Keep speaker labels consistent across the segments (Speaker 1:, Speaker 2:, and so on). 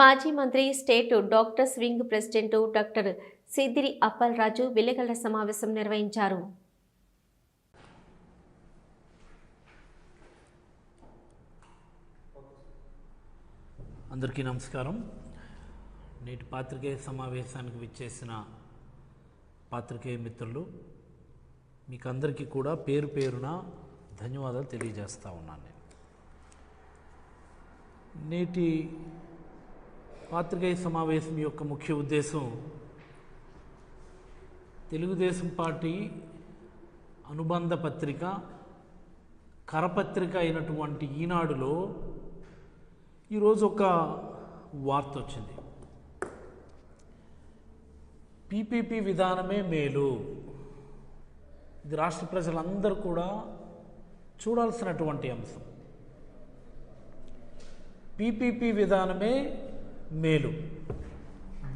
Speaker 1: మాజీ మంత్రి state doctors wing president doctor Siddiri Appalaraju విలేకరుల సమావేశం నిర్వహించారు.
Speaker 2: అందరికీ నమస్కారం. నేటి పాత్రికేయ సమావేశానికి విచ్చేసిన పాత్రికేయ మిత్రులు మీకు అందరికీ కూడా పేరు పేరున ధన్యవాదాలు తెలియజేస్తూ ఉన్నాను. నేటి పాత్రికేయ సమావేశం యొక్క ముఖ్య ఉద్దేశం తెలుగుదేశం పార్టీ అనుబంధ పత్రిక కరపత్రిక అయినటువంటి ఈనాడులో ఈరోజు ఒక వార్త వచ్చింది. పీపీపీ విధానమే మేలు. ఇది రాష్ట్ర ప్రజలందరూ కూడా చూడాల్సినటువంటి అంశం. పీపీపీ విధానమే మేలు.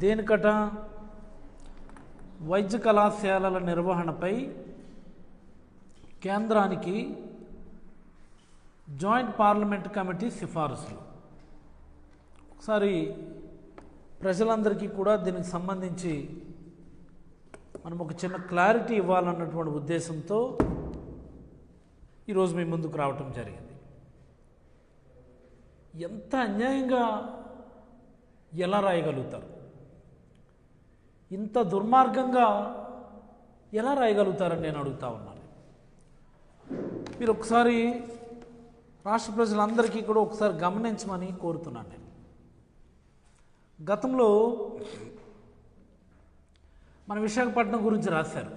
Speaker 2: దేనికట? వైద్య కళాశాలల నిర్వహణపై కేంద్రానికి జాయింట్ పార్లమెంట్ కమిటీ సిఫారసులు. ఒకసారి ప్రజలందరికీ కూడా దీనికి సంబంధించి మనం ఒక చిన్న క్లారిటీ ఇవ్వాలన్నటువంటి ఉద్దేశంతో ఈరోజు మీ ముందుకు రావటం జరిగింది. ఎంత అన్యాయంగా ఎలా రాయగలుగుతారు? ఇంత దుర్మార్గంగా ఎలా రాయగలుగుతారని నేను అడుగుతా ఉన్నాను. మీరు ఒకసారి రాష్ట్ర ప్రజలందరికీ కూడా ఒకసారి గమనించమని కోరుతున్నాను. నేను గతంలో మన విశాఖపట్నం గురించి రాశారు.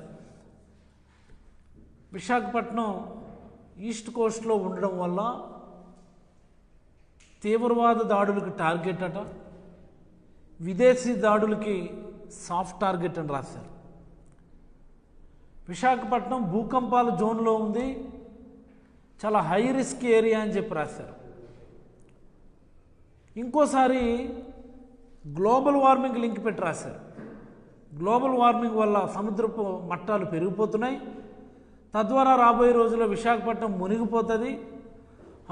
Speaker 2: విశాఖపట్నం ఈస్ట్ కోస్ట్లో ఉండడం వల్ల తీవ్రవాద దాడులకు టార్గెట్ అట, విదేశీ దాడులకి సాఫ్ట్ టార్గెట్ అని రాశారు. విశాఖపట్నం భూకంపాల జోన్లో ఉంది, చాలా హై రిస్క్ ఏరియా అని చెప్పి రాశారు. ఇంకోసారి గ్లోబల్ వార్మింగ్ లింక్ పెట్టి రాశారు. గ్లోబల్ వార్మింగ్ వల్ల సముద్రపు మట్టాలు పెరిగిపోతున్నాయి, తద్వారా రాబోయే రోజుల్లో విశాఖపట్నం మునిగిపోతుంది,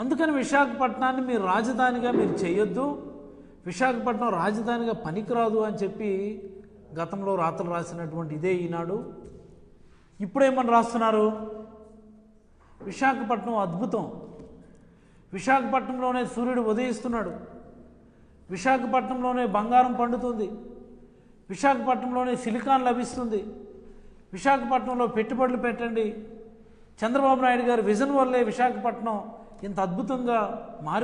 Speaker 2: అందుకని విశాఖపట్నాన్ని మీరు రాజధానిగా మీరు చేయొద్దు, విశాఖపట్నం రాజధానిగా పనికిరాదు అని చెప్పి గతంలో రాతలు రాసినటువంటి ఇదే ఈనాడు ఇప్పుడేమని రాస్తున్నారు? విశాఖపట్నం అద్భుతం, విశాఖపట్నంలోనే సూర్యుడు ఉదయిస్తున్నాడు, విశాఖపట్నంలోనే బంగారం పండుతుంది, విశాఖపట్నంలోనే సిలికాన్ లభిస్తుంది, విశాఖపట్నంలో పెట్టుబడులు పెట్టండి, చంద్రబాబు నాయుడు గారి విజన్ వల్లే విశాఖపట్నం ఇంత అద్భుతంగా మారి